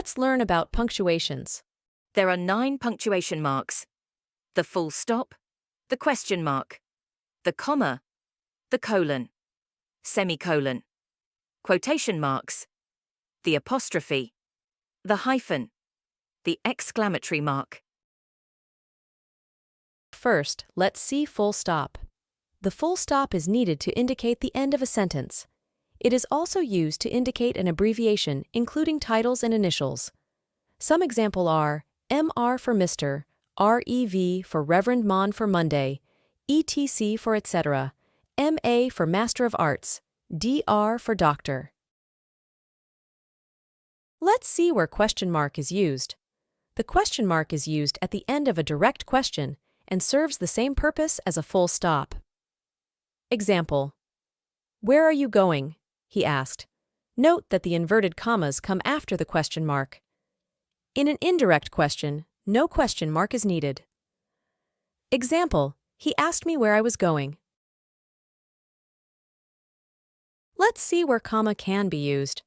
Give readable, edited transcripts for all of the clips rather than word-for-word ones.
Let's learn about punctuations. There are 9 punctuation marks: the full stop, the question mark, the comma, the colon, semicolon, quotation marks, the apostrophe, the hyphen, the exclamatory mark. First, let's see full stop. The full stop is needed to indicate the end of a sentence. It is also used to indicate an abbreviation, including titles and initials. Some examples are MR for Mr., REV for Reverend Mon for Monday, ETC for etc., MA for Master of Arts, DR for Doctor. Let's see where question mark is used. The question mark is used at the end of a direct question and serves the same purpose as a full stop. Example: Where are you going? He asked. Note that the inverted commas come after the question mark. In an indirect question, no question mark is needed. Example: He asked me where I was going. Let's see where comma can be used.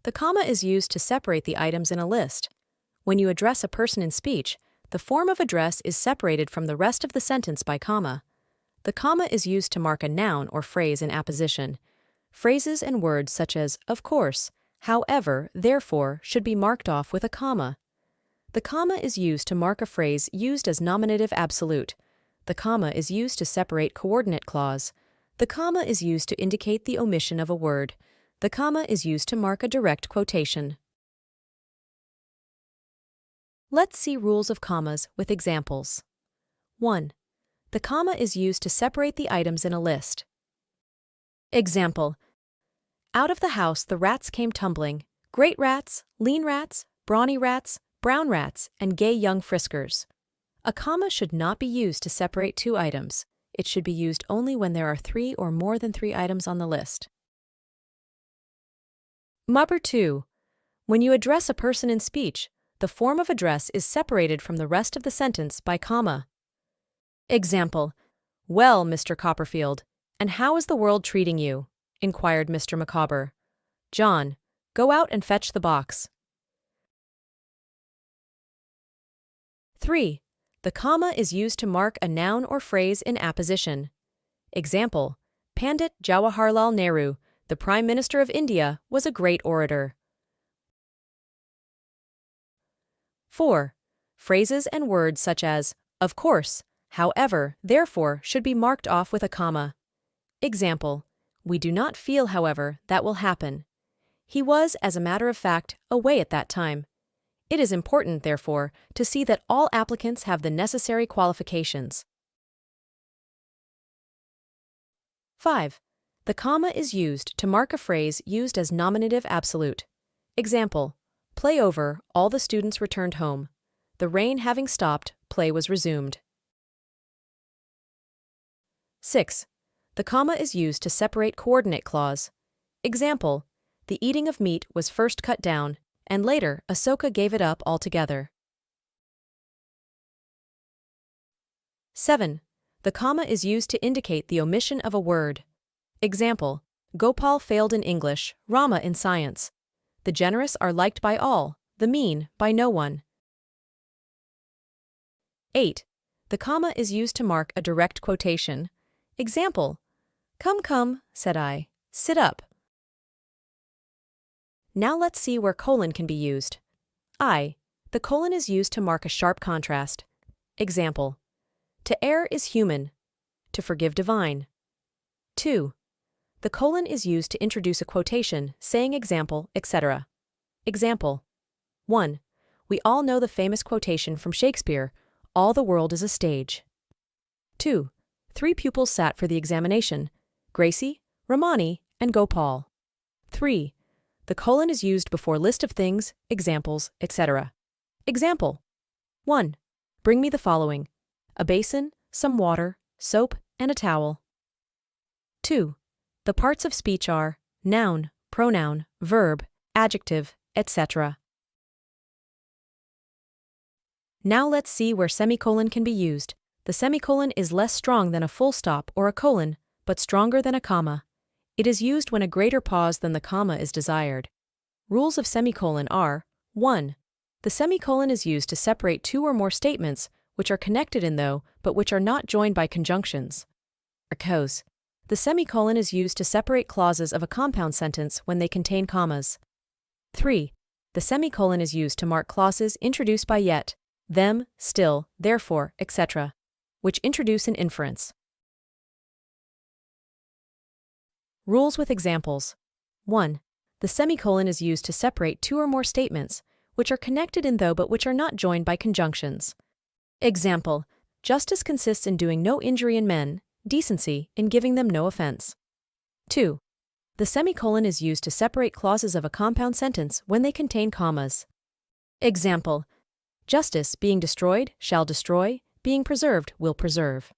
The comma is used to separate the items in a list. When you address a person in speech, the form of address is separated from the rest of the sentence by comma. The comma is used to mark a noun or phrase in apposition. Phrases and words such as of course, however, therefore should be marked off with a comma. The comma is used to mark a phrase used as nominative absolute. The comma is used to separate coordinate clause. The comma is used to indicate the omission of a word. The comma is used to mark a direct quotation. Let's see rules of commas with examples. 1. The comma is used to separate the items in a list. Example: Out of the house the rats came tumbling, great rats, lean rats, brawny rats, brown rats, and gay young friskers. A comma should not be used to separate two items. It should be used only when there are 3 or more than 3 items on the list. Number 2. When you address a person in speech, the form of address is separated from the rest of the sentence by comma. Example: Well, Mr. Copperfield, and how is the world treating you? Inquired Mr. Micawber. John, go out and fetch the box. 3. The comma is used to mark a noun or phrase in apposition. Example: Pandit Jawaharlal Nehru, the Prime Minister of India, was a great orator. 4. Phrases and words such as of course, however, therefore should be marked off with a comma. Example: We do not feel, however, that will happen. He was, as a matter of fact, away at that time. It is important, therefore, to see that all applicants have the necessary qualifications. 5. The comma is used to mark a phrase used as nominative absolute. Example: Play over, all the students returned home. The rain having stopped, play was resumed. 6. The comma is used to separate coordinate clause. Example: The eating of meat was first cut down, and later Ahsoka gave it up altogether. 7. The comma is used to indicate the omission of a word. Example: Gopal failed in English, Rama in science. The generous are liked by all, the mean by no one. 8. The comma is used to mark a direct quotation. Example: Come, come, said I, sit up. Now let's see where colon can be used. The colon is used to mark a sharp contrast. Example: To err is human, to forgive divine. 2. The colon is used to introduce a quotation, saying example, etc. Example: 1. We all know the famous quotation from Shakespeare, all the world is a stage. 2. 3 pupils sat for the examination: Gracie, Ramani, and Gopal. 3. The colon is used before list of things, examples, etc. Example: 1. Bring me the following: a basin, some water, soap, and a towel. 2. The parts of speech are noun, pronoun, verb, adjective, etc. Now let's see where semicolon can be used. The semicolon is less strong than a full stop or a colon, but stronger than a comma. It is used when a greater pause than the comma is desired. Rules of semicolon are: 1. The semicolon is used to separate two or more statements which are connected in though, but which are not joined by conjunctions. Cause. The semicolon is used to separate clauses of a compound sentence when they contain commas. 3. The semicolon is used to mark clauses introduced by yet, them, still, therefore, etc., which introduce an inference. Rules with examples. 1. The semicolon is used to separate two or more statements which are connected in though but which are not joined by conjunctions. Example: justice consists in doing no injury in men, decency in giving them no offense. 2. The semicolon is used to separate clauses of a compound sentence when they contain commas. Example: justice being destroyed shall destroy, being preserved will preserve.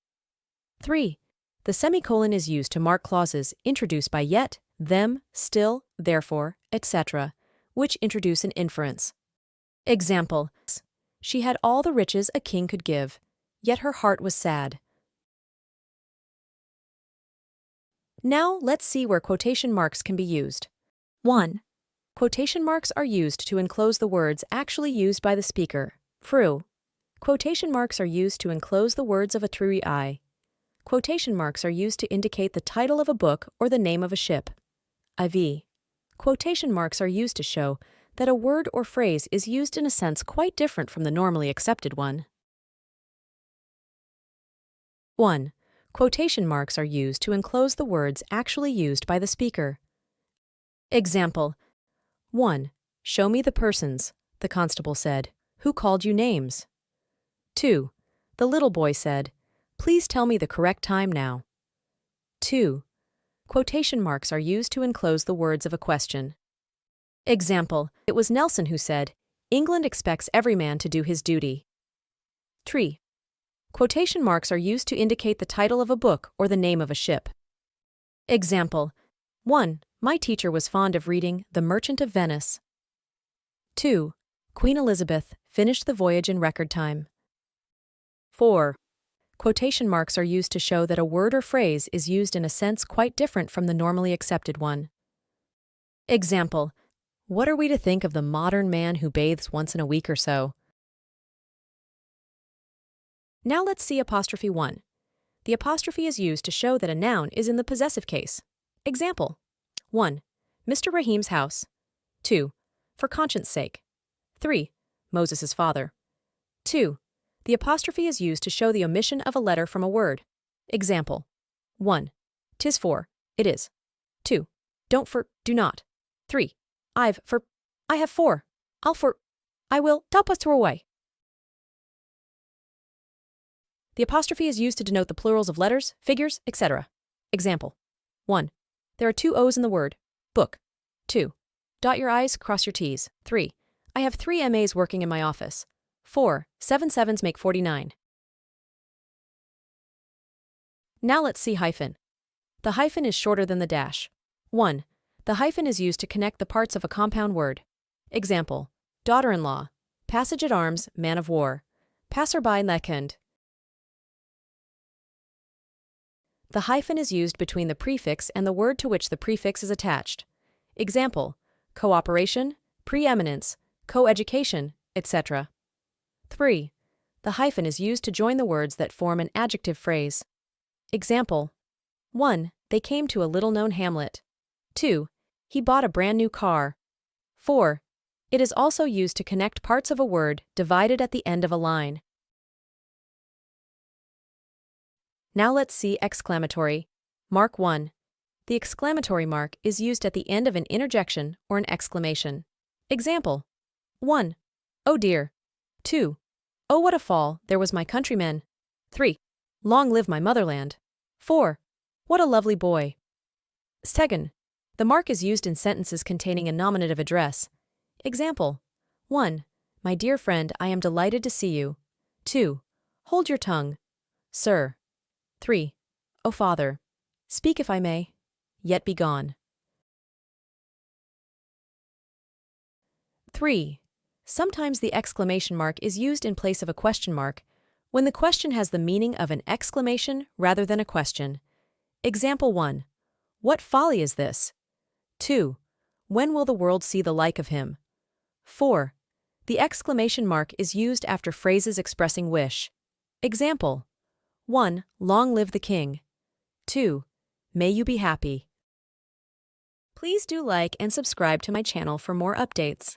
3. The semicolon is used to mark clauses introduced by yet, them, still, therefore, etc., which introduce an inference. Example: she had all the riches a king could give, yet her heart was sad. Now let's see where quotation marks can be used. 1. Quotation marks are used to enclose the words actually used by the speaker. True. Quotation marks are used to enclose the words of a true I. Quotation marks are used to indicate the title of a book or the name of a ship. IV. Quotation marks are used to show that a word or phrase is used in a sense quite different from the normally accepted one. 1. Quotation marks are used to enclose the words actually used by the speaker. Example: 1. Show me the persons, the constable said. Who called you names? 2. The little boy said, please tell me the correct time now. 2. Quotation marks are used to enclose the words of a question. Example: it was Nelson who said, England expects every man to do his duty. 3. Quotation marks are used to indicate the title of a book or the name of a ship. Example: 1. My teacher was fond of reading The Merchant of Venice. 2. Queen Elizabeth finished the voyage in record time. 4. Quotation marks are used to show that a word or phrase is used in a sense quite different from the normally accepted one. Example: what are we to think of the modern man who bathes once in a week or so? Now let's see apostrophe 1. The apostrophe is used to show that a noun is in the possessive case. Example: 1. Mr. Rahim's house. 2. For conscience sake. 3. Moses' father. 2. The apostrophe is used to show the omission of a letter from a word. Example: 1. 'Tis for, it is. 2. Don't for, do not. 3. I've for, I have for, I'll for, I will, help us to away. The apostrophe is used to denote the plurals of letters, figures, etc. Example: 1. There are 2 O's in the word book. 2. Dot your I's, cross your T's. 3. I have 3 MAs working in my office. 4. 7 sevens make 49. Now let's see hyphen. The hyphen is shorter than the dash. 1. The hyphen is used to connect the parts of a compound word. Example: daughter-in-law, passage at arms, man of war, passerby lekend. The hyphen is used between the prefix and the word to which the prefix is attached. Example: cooperation, preeminence, co-education, etc. 3. The hyphen is used to join the words that form an adjective phrase. Example: 1. They came to a little-known hamlet. 2. He bought a brand-new car. 4. It is also used to connect parts of a word divided at the end of a line. Now let's see exclamatory. Mark 1. The exclamatory mark is used at the end of an interjection or an exclamation. Example: 1. Oh dear. 2. Oh what a fall, there was my countryman. 3. Long live my motherland. 4. What a lovely boy. 2. The mark is used in sentences containing a nominative address. Example: 1. My dear friend, I am delighted to see you. 2. Hold your tongue. Sir. 3. O Father, speak if I may, yet be gone. 3. Sometimes the exclamation mark is used in place of a question mark when the question has the meaning of an exclamation rather than a question. Example 1. What folly is this? 2. When will the world see the like of him? 4. The exclamation mark is used after phrases expressing wish. Example: 1. Long live the king. 2. May you be happy. Please do like and subscribe to my channel for more updates.